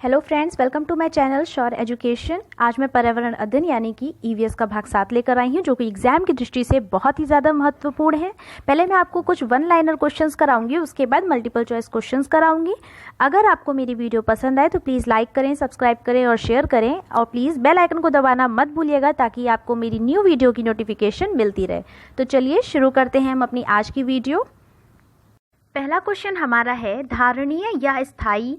Hello friends, welcome to my channel sure education. आज मैं पर्यावरण अध्ययन यानी कि ईवीएस का भाग 7 लेकर आई हूँ, जो कि एग्जाम की दृष्टि से बहुत ही ज़्यादा महत्वपूर्ण है। पहले मैं आपको कुछ वन लाइनर क्वेश्चंस कराऊंगी, उसके बाद मल्टीपल चॉइस क्वेश्चंस कराऊंगी। अगर आपको मेरी वीडियो पसंद आए तो प्लीज़ लाइक करें, सब्सक्राइब करें और शेयर करें, और प्लीज़ बेल आइकन को दबाना मत भूलिएगा ताकि आपको मेरी न्यू वीडियो की नोटिफिकेशन मिलती रहे। तो चलिए शुरू करते हैं हम अपनी आज की वीडियो। पहला क्वेश्चन हमारा है, धारणीय या स्थायी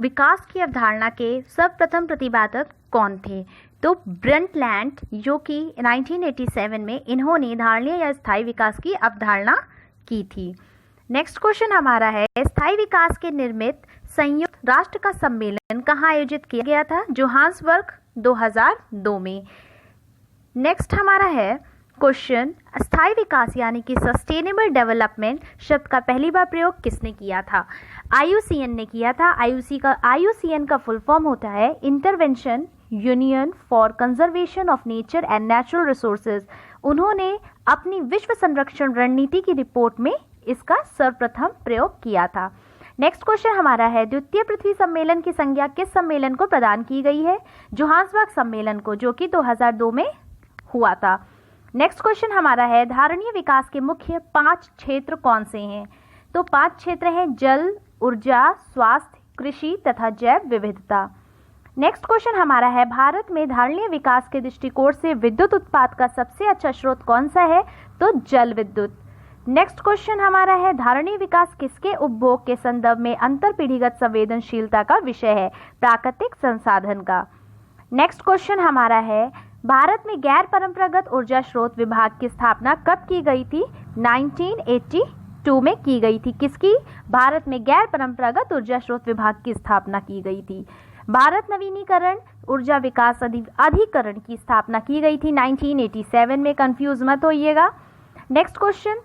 विकास की अवधारणा के सर्वप्रथम प्रतिपादक कौन थे? तो ब्रंटलैंड, जो कि 1987 में इन्होंने धारणीय या स्थायी विकास की अवधारणा की थी। नेक्स्ट क्वेश्चन हमारा है, स्थायी विकास के निर्मित संयुक्त राष्ट्र का सम्मेलन कहाँ आयोजित किया गया था? जोहान्सबर्ग 2002 में। नेक्स्ट हमारा है क्वेश्चन, स्थायी विकास यानी कि सस्टेनेबल डेवलपमेंट शब्द का पहली बार प्रयोग किसने किया था? IUCN ने किया था। IUCN का फुल फॉर्म होता है intervention union for conservation of nature and natural resources. उन्होंने अपनी विश्व संरक्षण रणनीति की रिपोर्ट में इसका सर्वप्रथम प्रयोग किया था। नेक्स्ट क्वेश्चन हमारा है, द्वितीय पृथ्वी सम्मेलन की संज्ञा किस सम्मेलन को प्रदान की गई है? जोहान्सबर्ग सम्मेलन को, जो कि 2002 में हुआ था। नेक्स्ट क्वेश्चन हमारा है, धारणीय विकास के मुख्य 5 क्षेत्र कौन से हैं? तो 5 क्षेत्र हैं, जल, ऊर्जा, स्वास्थ्य, कृषि तथा जैव विविधता। नेक्स्ट क्वेश्चन हमारा है, भारत में धारणीय विकास के दृष्टिकोण से विद्युत उत्पाद का सबसे अच्छा स्रोत कौन सा है? तो जल विद्युत। नेक्स्ट क्वेश्चन हमारा है, धारणीय विकास किसके उपभोग के संदर्भ में अंतर पीढ़ीगत संवेदनशीलता का विषय है? प्राकृतिक संसाधन का। नेक्स्ट क्वेश्चन हमारा है, भारत में गैर परंपरागत ऊर्जा स्रोत विभाग की स्थापना कब की गई थी? 1982 में की गई थी। किसकी? भारत में गैर परंपरागत ऊर्जा स्रोत विभाग की स्थापना की गई थी। भारत नवीनीकरण ऊर्जा विकास अधिकरण की स्थापना की गई थी 1987 में। कंफ्यूज मत होइएगा। नेक्स्ट क्वेश्चन,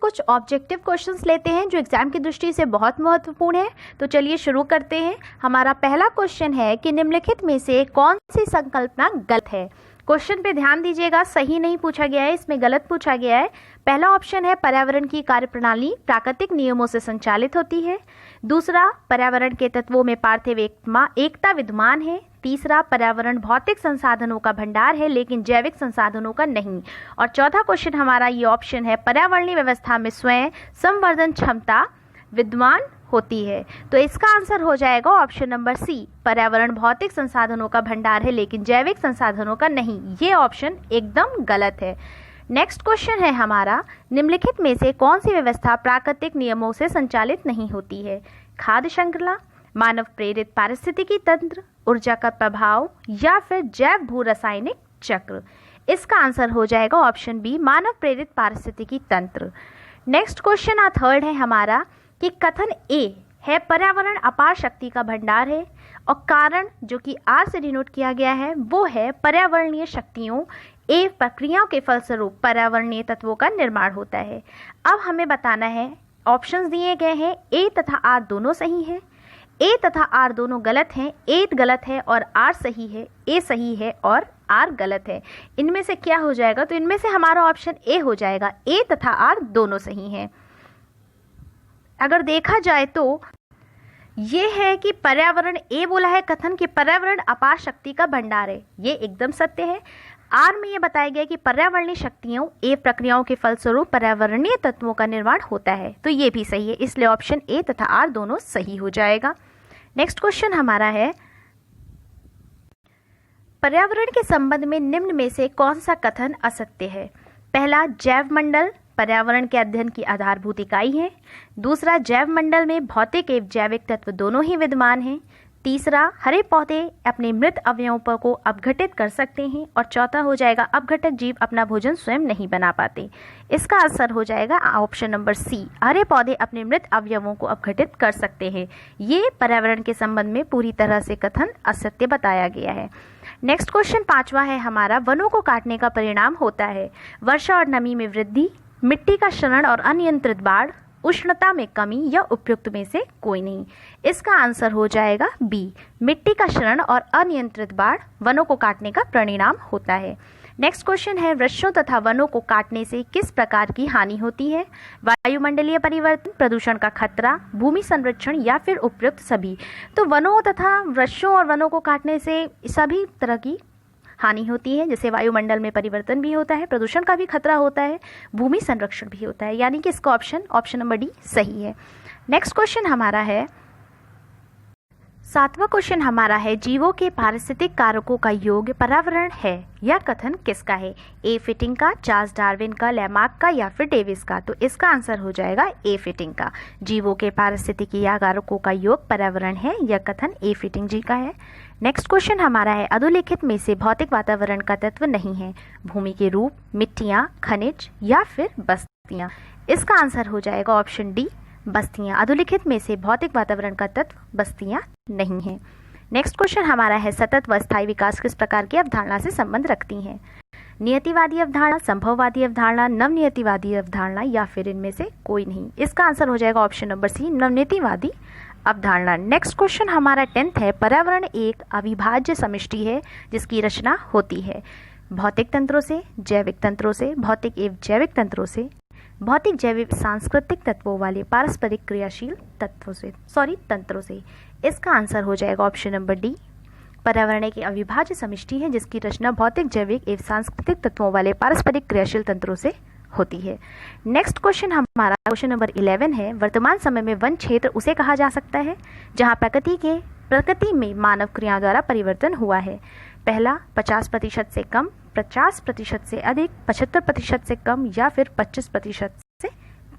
कुछ ऑब्जेक्टिव क्वेश्चंस लेते हैं जो एग्जाम की दृष्टि से बहुत महत्वपूर्ण है। तो चलिए शुरू करते हैं। हमारा पहला क्वेश्चन है कि निम्नलिखित में से कौन सी संकल्पना गलत है? क्वेश्चन पे ध्यान दीजिएगा, सही नहीं पूछा गया है, इसमें गलत पूछा गया है। पहला ऑप्शन है, पर्यावरण की कार्यप्रणाली प्राकृतिक नियमों से संचालित होती है। दूसरा, पर्यावरण के तत्वों में पार्थिव एकता विद्यमान है। तीसरा, पर्यावरण भौतिक संसाधनों का भंडार है लेकिन जैविक संसाधनों का नहीं। और चौथा क्वेश्चन हमारा ये ऑप्शन है, पर्यावरणीय व्यवस्था में स्वयं संवर्धन क्षमता विद्यमान होती है। तो इसका आंसर हो जाएगा ऑप्शन नंबर सी, पर्यावरण भौतिक संसाधनों का भंडार है लेकिन जैविक संसाधनों का नहीं। ये ऑप्शन एकदम गलत है। नेक्स्ट क्वेश्चन है हमारा, निम्नलिखित में से कौन सी व्यवस्था प्राकृतिक नियमों से संचालित नहीं होती है? खाद्य श्रृंखला, मानव प्रेरित पारिस्थितिकी तंत्र, ऊर्जा का प्रभाव या फिर जैव भू रासायनिक चक्र। इसका आंसर हो जाएगा ऑप्शन बी, मानव प्रेरित पारिस्थितिकी तंत्र। नेक्स्ट क्वेश्चन थर्ड है हमारा कि कथन ए है पर्यावरण अपार शक्ति का भंडार है, और कारण जो कि आर से डिनोट किया गया है वो है पर्यावरणीय शक्तियों एवं प्रक्रियाओं के फलस्वरूप पर्यावरणीय तत्वों का निर्माण होता है। अब हमें बताना है, ऑप्शंस दिए गए हैं, ए तथा आर दोनों सही हैं, ए तथा आर दोनों गलत हैं, ए गलत है और आर सही है, ए सही है और आर गलत है। इनमें से क्या हो जाएगा? तो इनमें से हमारा ऑप्शन ए हो जाएगा, ए तथा आर दोनों सही हैं। अगर देखा जाए तो ये है कि पर्यावरण, ए बोला है कथन कि पर्यावरण अपार शक्ति का भंडार है, ये एकदम सत्य है। आर में ये बताया गया कि पर्यावरणीय शक्तियों ए प्रक्रियाओं के फलस्वरूप पर्यावरणीय तत्वों का निर्माण होता है, तो ये भी सही है। इसलिए ऑप्शन ए तथा आर दोनों सही हो जाएगा। नेक्स्ट क्वेश्चन हमारा है, पर्यावरण के संबंध में निम्न में से कौन सा कथन असत्य है? पहला, जैव मंडल पर्यावरण के अध्ययन की आधारभूत इकाई है। दूसरा, जैव मंडल में भौतिक एवं जैविक तत्व दोनों ही विद्यमान हैं। तीसरा, हरे पौधे अपने मृत अवयवों को अपघटित कर सकते हैं। और चौथा हो जाएगा, अपघटक जीव अपना भोजन स्वयं नहीं बना पाते। इसका आंसर हो जाएगा ऑप्शन नंबर सी, हरे पौधे अपने मृत अवयवों को अपघटित कर सकते हैं। ये पर्यावरण के संबंध में पूरी तरह से कथन असत्य बताया गया है। नेक्स्ट क्वेश्चन पांचवा है हमारा, वनों को काटने का परिणाम होता है वर्षा और नमी में वृद्धि, मिट्टी का क्षरण और अनियंत्रित बाढ़, उष्णता में कमी या उपयुक्त में से कोई नहीं। इसका आंसर हो जाएगा बी, मिट्टी का क्षरण और अनियंत्रित बाढ़ वनों को काटने का परिणाम होता है। नेक्स्ट क्वेश्चन है, वृक्षों तथा वनों को काटने से किस प्रकार की हानि होती है? वायुमंडलीय परिवर्तन, प्रदूषण का खतरा, भूमि संरक्षण या फिर उपयुक्त सभी। तो वनों तथा वृक्षों और वनों को काटने से सभी तरह की हानि होती है, जैसे वायुमंडल में परिवर्तन भी होता है, प्रदूषण का भी खतरा होता है, भूमि संरक्षण भी होता है, यानी कि इसका ऑप्शन नंबर डी सही है। नेक्स्ट क्वेश्चन हमारा है, 7वां क्वेश्चन हमारा है, जीवों के पारिस्थितिक कारकों का योग पर्यावरण है। यह कथन किसका है? ए फिटिंग का, चार्ल्स डार्विन का, लैमार्क का या फिर डेविस का। तो इसका आंसर हो जाएगा ए फिटिंग का। जीवों के पारिस्थितिकी कारकों का योग पर्यावरण है, यह कथन ए फिटिंग जी का है। नेक्स्ट क्वेश्चन हमारा है, अधोलिखित में से भौतिक वातावरण का तत्व नहीं है? भूमि के रूप, मिट्टियाँ, खनिज या फिर बस्तियाँ। इसका आंसर हो जाएगा ऑप्शन डी बस्तियाँ। अधोलिखित में से भौतिक वातावरण का तत्व बस्तियाँ नहीं है। नेक्स्ट क्वेश्चन हमारा है, सतत व स्थायी विकास किस प्रकार की अवधारणा से संबंध रखती हैं? नियतिवादी अवधारणा, संभववादी अवधारणा, नवनियतिवादी अवधारणा या फिर इनमें से कोई नहीं। इसका आंसर हो जाएगा ऑप्शन नंबर सी नवनियतिवादी अवधारणा। नेक्स्ट क्वेश्चन हमारा 10th है, पर्यावरण एक अविभाज्य समष्टि है जिसकी रचना होती है भौतिक तंत्रों से, जैविक तंत्रों से, भौतिक एवं जैविक तंत्रों से, भौतिक जैविक सांस्कृतिक तत्वों वाले पारस्परिक क्रियाशील तंत्रों से। इसका आंसर हो जाएगा ऑप्शन नंबर डी, पर्यावरण एक अविभाज्य समष्टि है जिसकी रचना भौतिक जैविक एवं सांस्कृतिक तत्वों वाले पारस्परिक क्रियाशील तंत्रों से होती है। नेक्स्ट क्वेश्चन हमारा क्वेश्चन नंबर 11 है, वर्तमान समय में वन क्षेत्र उसे कहा जा सकता है जहां प्रकृति में मानव क्रियाओं द्वारा परिवर्तन हुआ है। पहला 50% से कम, 50% से अधिक, 75% से कम या फिर 25% से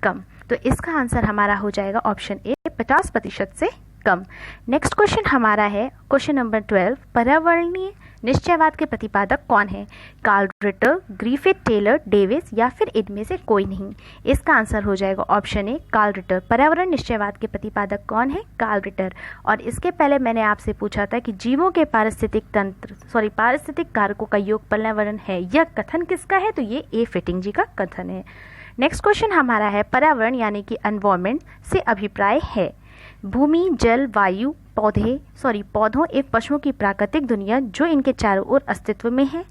कम। तो इसका आंसर हमारा हो जाएगा ऑप्शन ए 50% से कम। नेक्स्ट क्वेश्चन हमारा है क्वेश्चन नंबर 12, पर्यावरणीय निश्चयवाद के प्रतिपादक कौन है? Carl Ritter, Griffith, Taylor, Davis या फिर इनमें से कोई नहीं। इसका आंसर हो जाएगा ऑप्शन ए कार्ल रिटर। पर्यावरण निश्चयवाद के प्रतिपादक कौन है? Carl Ritter. और इसके पहले मैंने आपसे पूछा था कि जीवों के पारिस्थितिक कारकों का योग पर्यावरण है, यह कथन किसका है? तो ये ए फिटिंग जी का कथन है। नेक्स्ट क्वेश्चन हमारा है, पर्यावरण यानी कि एनवायरमेंट से अभिप्राय है भूमि, जल, वायु, पौधों एवं पशुओं की प्राकृतिक दुनिया जो इनके चारों ओर अस्तित्व में है,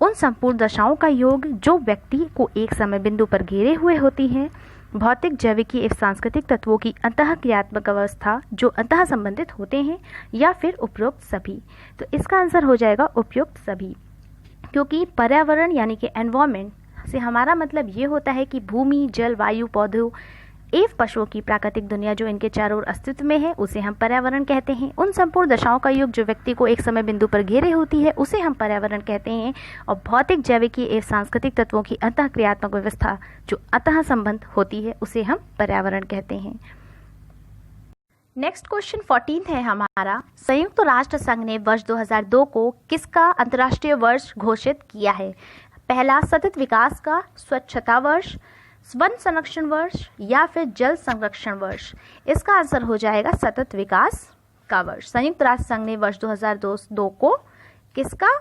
उन संपूर्ण दशाओं का योग जो व्यक्ति को एक समय बिंदु पर घेरे हुए होती है, भौतिक, जैविकी एवं सांस्कृतिक तत्वों की अंतः क्रियात्मक अवस्था जो अंतः संबंधित होते हैं या फिर उपयुक्त सभी। तो इसका आंसर हो जाएगा उपयुक्त सभी, क्योंकि पर्यावरण यानी कि एनवायरमेंट से हमारा मतलब ये होता है कि भूमि, जल, वायु, पौधों एवं पशुओं की प्राकृतिक दुनिया जो इनके चारों ओर अस्तित्व में है उसे हम पर्यावरण कहते हैं। उन संपूर्ण दशाओं का योग जो व्यक्ति को एक समय बिंदु पर घेरे होती है उसे हम पर्यावरण कहते हैं। और भौतिक, जैविकी एवं सांस्कृतिक तत्वों की अंतः क्रियात्मक व्यवस्था जो अंतः संबंध होती है उसे हम पर्यावरण कहते हैं। नेक्स्ट क्वेश्चन 14 है हमारा, संयुक्त राष्ट्र संघ ने वर्ष 2002 को किसका अंतर्राष्ट्रीय वर्ष घोषित किया है? पहला सतत विकास का, स्वच्छता वर्ष, वन संरक्षण वर्ष या फिर जल संरक्षण वर्ष। इसका आंसर हो जाएगा सतत विकास का वर्ष। संयुक्त राष्ट्र संघ ने वर्ष 2002 को किसका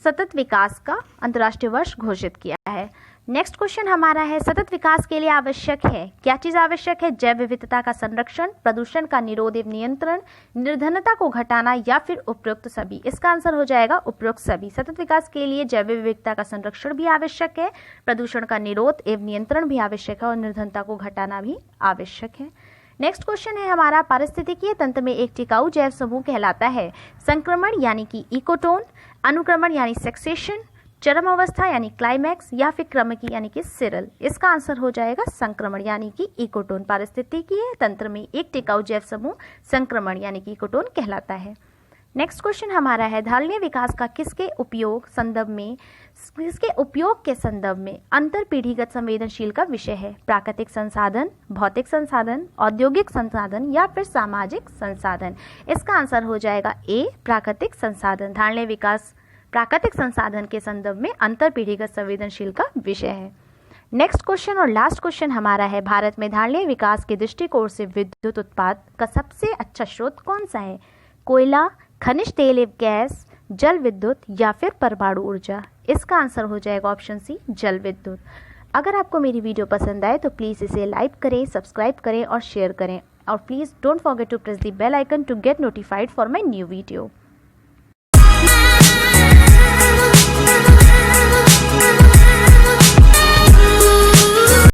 सतत विकास का अंतर्राष्ट्रीय वर्ष घोषित किया है। नेक्स्ट क्वेश्चन हमारा है, सतत विकास के लिए आवश्यक है, क्या चीज आवश्यक है? जैव विविधता का संरक्षण, प्रदूषण का निरोध एवं नियंत्रण, निर्धनता को घटाना या फिर उपयुक्त सभी। इसका आंसर हो जाएगा उपयुक्त सभी। सतत विकास के लिए जैव विविधता का संरक्षण भी आवश्यक है, प्रदूषण का निरोध एवं नियंत्रण भी आवश्यक है और निर्धनता को घटाना भी आवश्यक है। नेक्स्ट क्वेश्चन है हमारा, पारिस्थितिकीय तंत्र में एक टिकाऊ जैव समूह कहलाता है संक्रमण यानी कि इकोटोन, अनुक्रमण यानी सक्सेशन, चरम अवस्था यानी क्लाइमैक्स या फिर क्रमिकी यानी कि सिरल। इसका आंसर हो जाएगा संक्रमण यानी कि इकोटोन। पारिस्थितिकीय तंत्र में एक टिकाऊ जैव समूह संक्रमण यानी कि इकोटोन कहलाता है। नेक्स्ट क्वेश्चन हमारा है, धारणीय विकास का किसके उपयोग के संदर्भ में अंतर पीढ़ीगत संवेदनशील का विषय है? प्राकृतिक संसाधन, भौतिक संसाधन, औद्योगिक संसाधन या फिर सामाजिक संसाधन। इसका आंसर हो जाएगा ए प्राकृतिक संसाधन। धारणीय विकास प्राकृतिक संसाधन के संदर्भ में अंतर पीढ़ीगत संवेदनशील का विषय है। नेक्स्ट क्वेश्चन और लास्ट क्वेश्चन हमारा है, भारत में धारणीय विकास के दृष्टिकोण से विद्युत उत्पाद का सबसे अच्छा स्रोत कौन सा है? कोयला, खनिज तेल एवं गैस, जल विद्युत या फिर परमाणु ऊर्जा। इसका आंसर हो जाएगा ऑप्शन सी जल विद्युत। अगर आपको मेरी वीडियो पसंद आए तो प्लीज़ इसे लाइक करें, सब्सक्राइब करें और शेयर करें। और please don't forget to press the bell icon to get notified for my new video.